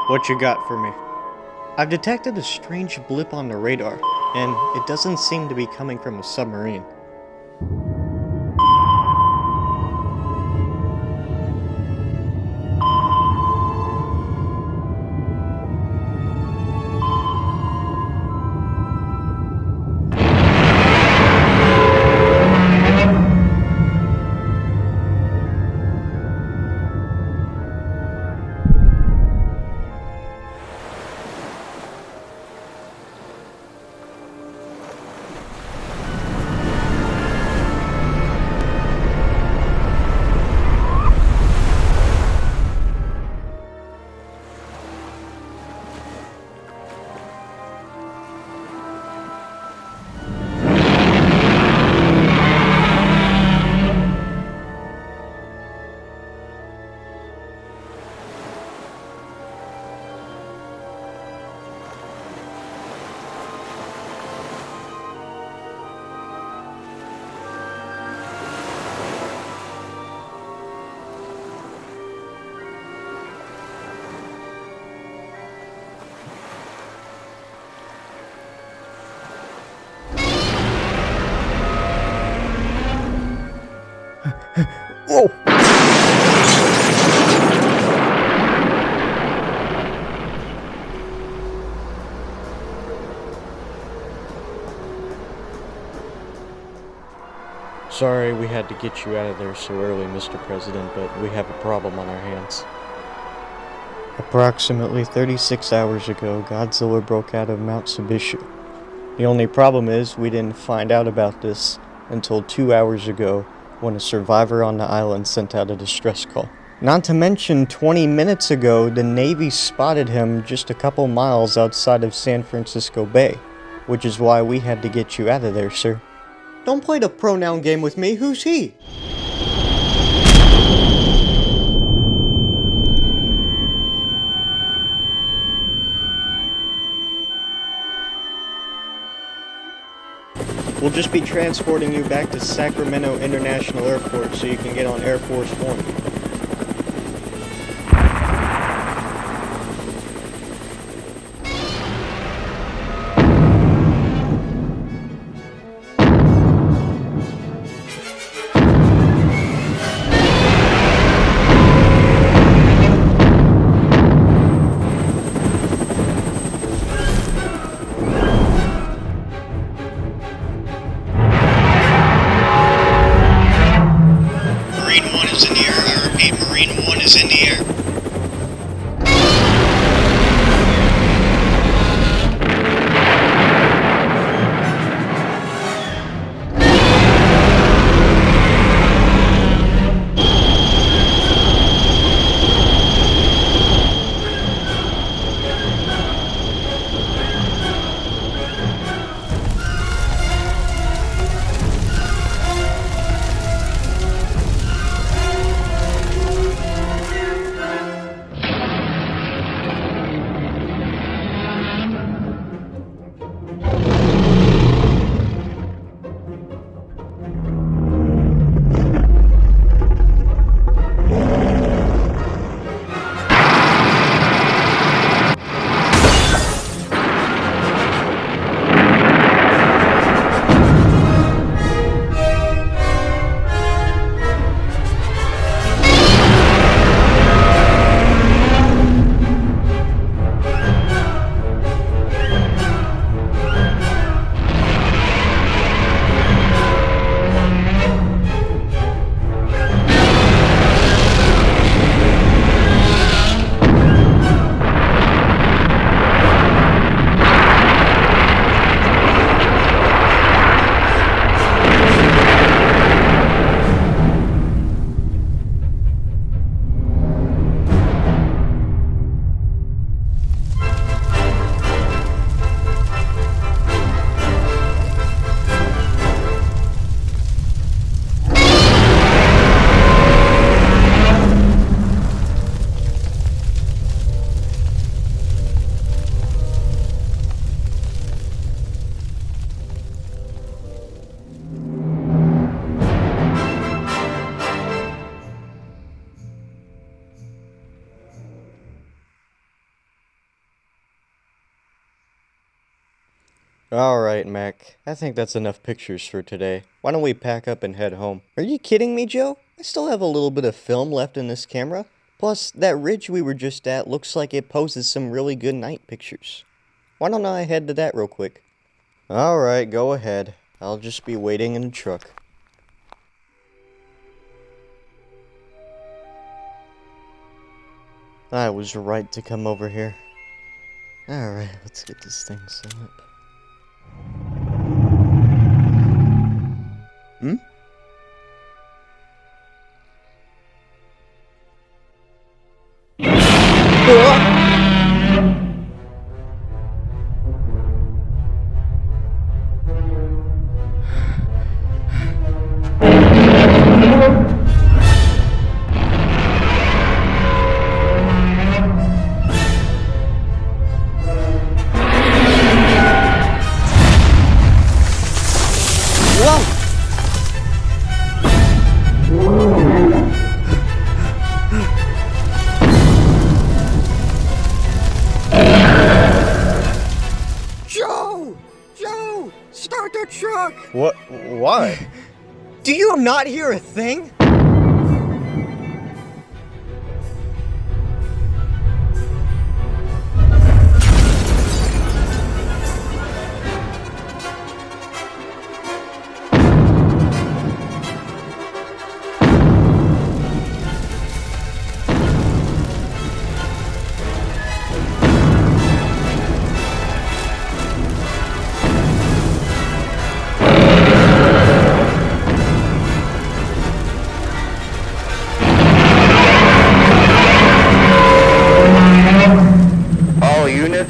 What you got for me? I've detected a strange blip on the radar, and it doesn't seem to be coming from a submarine. Whoa! Sorry we had to get you out of there so early, Mr. President, but we have a problem on our hands. Approximately 36 hours ago, Godzilla broke out of Mount Subishu. The only problem is we didn't find out about this until 2 hours ago when a survivor on the island sent out a distress call. Not to mention 20 minutes ago, the Navy spotted him just a couple miles outside of San Francisco Bay, which is why we had to get you out of there, sir. Don't play the pronoun game with me, who's he? We'll just be transporting you back to Sacramento International Airport so you can get on Air Force One. Alright, Mac. I think that's enough pictures for today. Why don't we pack up and head home? Are you kidding me, Joe? I still have a little bit of film left in this camera. Plus, that ridge we were just at looks like it poses some really good night pictures. Why don't I head to that real quick? Alright, go ahead. I'll just be waiting in the truck. I was right to come over here. Alright, let's get this thing set up. Hmm? Joe! Start the truck! What? Why? Do you not hear a thing?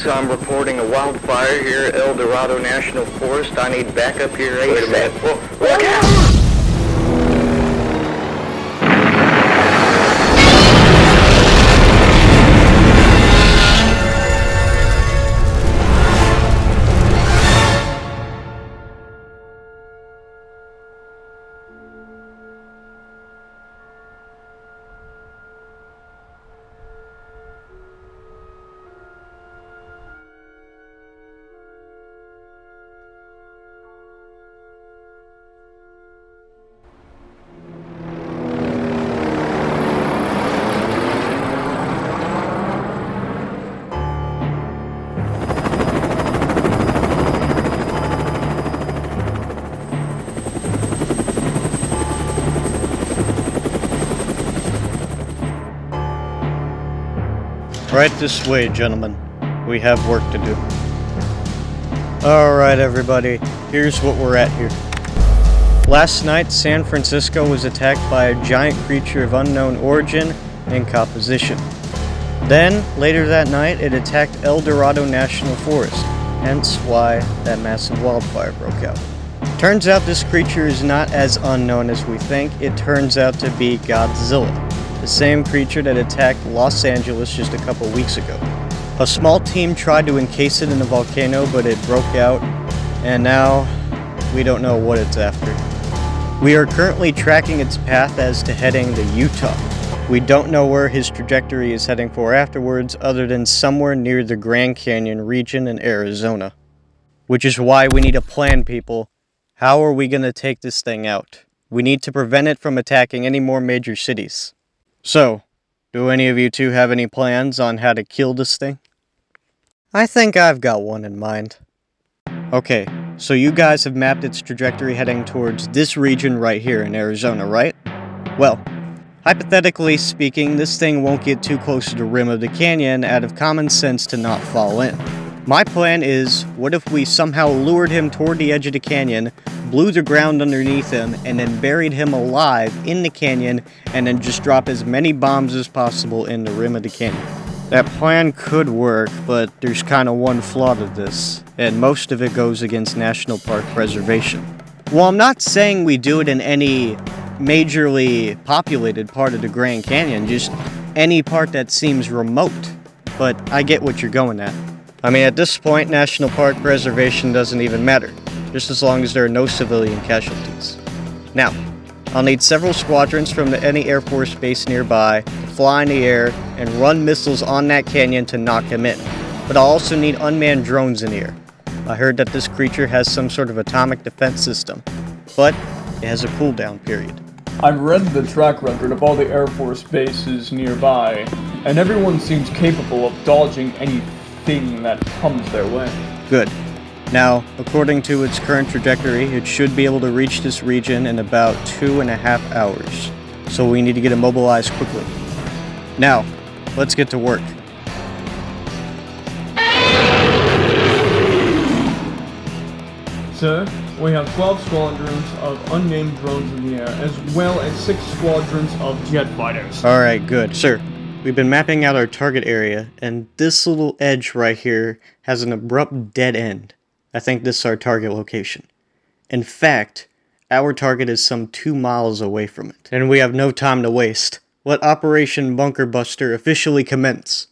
I'm reporting a wildfire here at El Dorado National Forest. I need backup here ASAP. Wait a minute. Whoa, look out! Right this way, gentlemen. We have work to do. Alright, everybody. Here's what we're at here. Last night, San Francisco was attacked by a giant creature of unknown origin and composition. Then, later that night, it attacked El Dorado National Forest, hence why that massive wildfire broke out. Turns out this creature is not as unknown as we think. It turns out to be Godzilla, the same creature that attacked Los Angeles just a couple weeks ago. A small team tried to encase it in a volcano, but it broke out, and now we don't know what it's after. We are currently tracking its path as to heading to Utah. We don't know where his trajectory is heading for afterwards, other than somewhere near the Grand Canyon region in Arizona. Which is why we need a plan, people. How are we going to take this thing out? We need to prevent it from attacking any more major cities. So, do any of you two have any plans on how to kill this thing? I think I've got one in mind. Okay, so you guys have mapped its trajectory heading towards this region right here in Arizona, right? Well, hypothetically speaking, this thing won't get too close to the rim of the canyon out of common sense to not fall in. My plan is, what if we somehow lured him toward the edge of the canyon, blew the ground underneath him, and then buried him alive in the canyon, and then just drop as many bombs as possible in the rim of the canyon. That plan could work, but there's kind of one flaw to this, and most of it goes against national park preservation. Well, I'm not saying we do it in any majorly populated part of the Grand Canyon, just any part that seems remote, but I get what you're going at. I mean, at this point, national park preservation doesn't even matter, just as long as there are no civilian casualties. Now, I'll need several squadrons from any Air Force base nearby to fly in the air and run missiles on that canyon to knock him in. But I'll also need unmanned drones in the air. I heard that this creature has some sort of atomic defense system, but it has a cooldown period. I've read the track record of all the Air Force bases nearby, and everyone seems capable of dodging anything that comes their way. Good. Now, according to its current trajectory, it should be able to reach this region in about 2.5 hours. So we need to get it mobilized quickly. Now, let's get to work. Sir, we have 12 squadrons of unnamed drones in the air, as well as 6 squadrons of jet fighters. Alright, good. Sir, we've been mapping out our target area, and this little edge right here has an abrupt dead end. I think this is our target location. In fact, our target is some 2 miles away from it, and we have no time to waste. Let Operation Bunker Buster officially commence.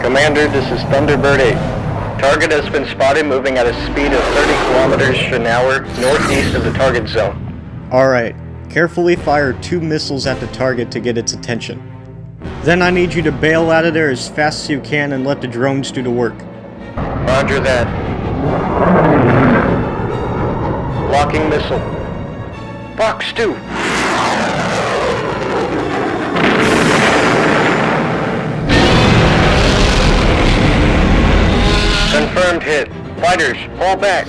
Commander, this is Thunderbird 8. Target has been spotted moving at a speed of 30 kilometers an hour northeast of the target zone. Alright, carefully fire 2 missiles at the target to get its attention. Then I need you to bail out of there as fast as you can and let the drones do the work. Roger that. Locking missile. Fox 2. Confirmed hit. Fighters, pull back.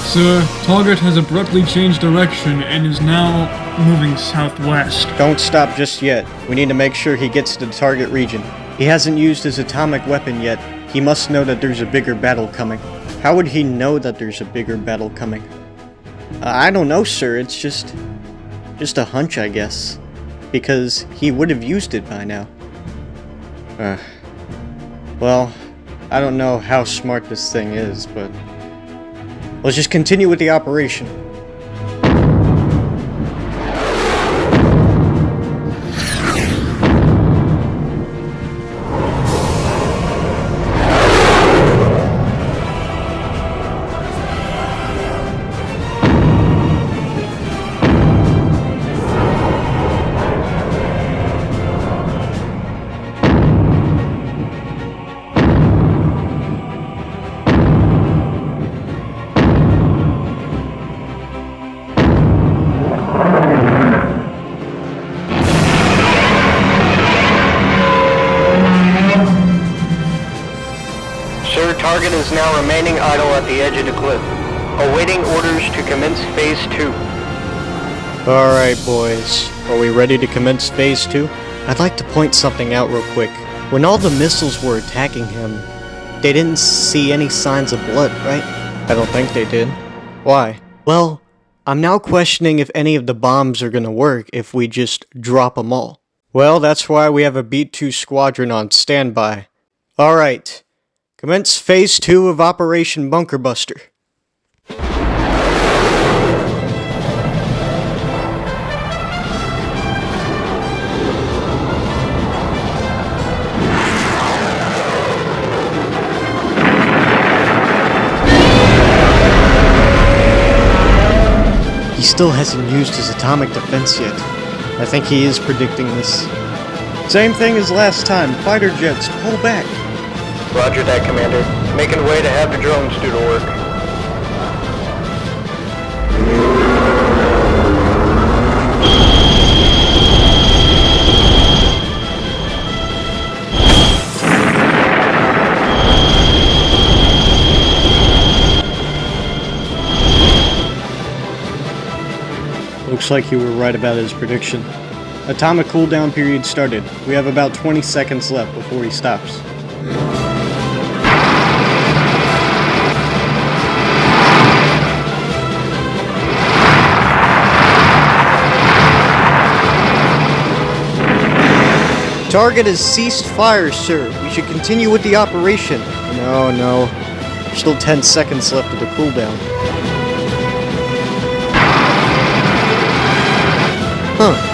Sir, target has abruptly changed direction and is now moving southwest. Don't stop just yet. We need to make sure he gets to the target region. He hasn't used his atomic weapon yet. He must know that there's a bigger battle coming. How would he know that there's a bigger battle coming? I don't know, sir. It's just a hunch, I guess. Because he would have used it by now. Well, I don't know how smart this thing is, but let's just continue with the operation. Target is now remaining idle at the edge of the cliff, awaiting orders to commence Phase 2. Alright, boys. Are we ready to commence Phase 2? I'd like to point something out real quick. When all the missiles were attacking him, they didn't see any signs of blood, right? I don't think they did. Why? Well, I'm now questioning if any of the bombs are gonna work if we just drop them all. Well, that's why we have a Beat 2 squadron on standby. Alright. Commence Phase 2 of Operation Bunker Buster. He still hasn't used his atomic defense yet. I think he is predicting this. Same thing as last time. Fighter jets, pull back. Roger that, Commander. Making way to have the drones do the work. Looks like you were right about his prediction. Atomic cooldown period started. We have about 20 seconds left before he stops. Target has ceased fire, sir. We should continue with the operation. No. Still 10 seconds left of the cooldown. Huh.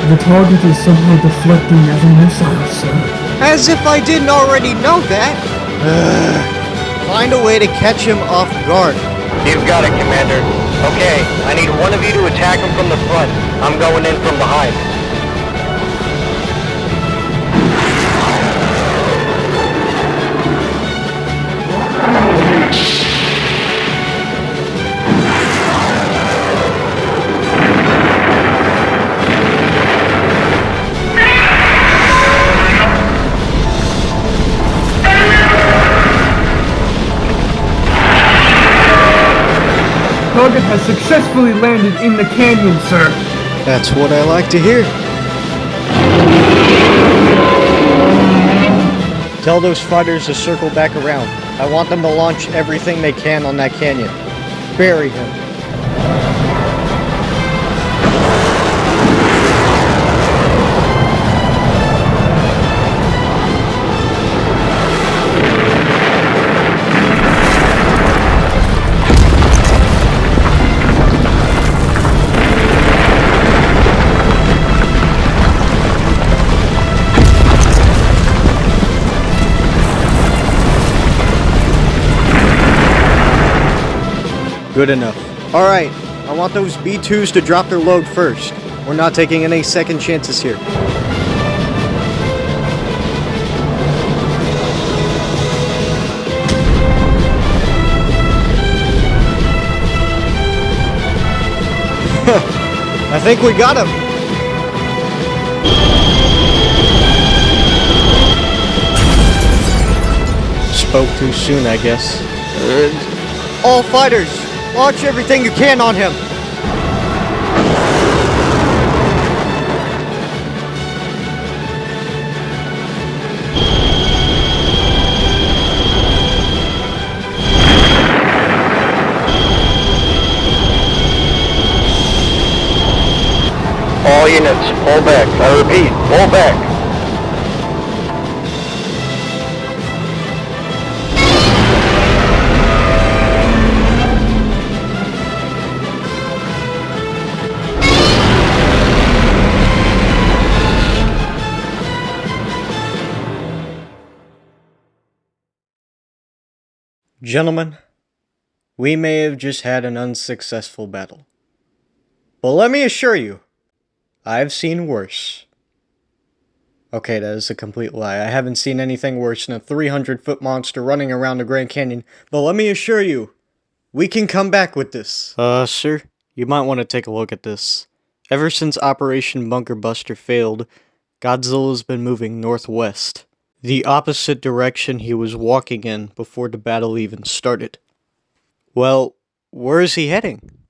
The target is somehow deflecting every missile, sir. As if I didn't already know that. Find a way to catch him off guard. You've got it, Commander. Okay, I need one of you to attack him from the front. I'm going in from behind. Target has successfully landed in the canyon, sir. That's what I like to hear. Tell those fighters to circle back around. I want them to launch everything they can on that canyon. Bury him. Good enough. Alright, I want those B-2s to drop their load first. We're not taking any second chances here. I think we got him. Spoke too soon, I guess. All fighters, launch everything you can on him. All units, pull back. I repeat, pull back. Gentlemen, we may have just had an unsuccessful battle. But let me assure you, I've seen worse. Okay, that is a complete lie. I haven't seen anything worse than a 300-foot monster running around the Grand Canyon, but let me assure you, we can come back with this. Sir, you might want to take a look at this. Ever since Operation Bunker Buster failed, Godzilla's been moving northwest, the opposite direction he was walking in before the battle even started. Well, where is he heading?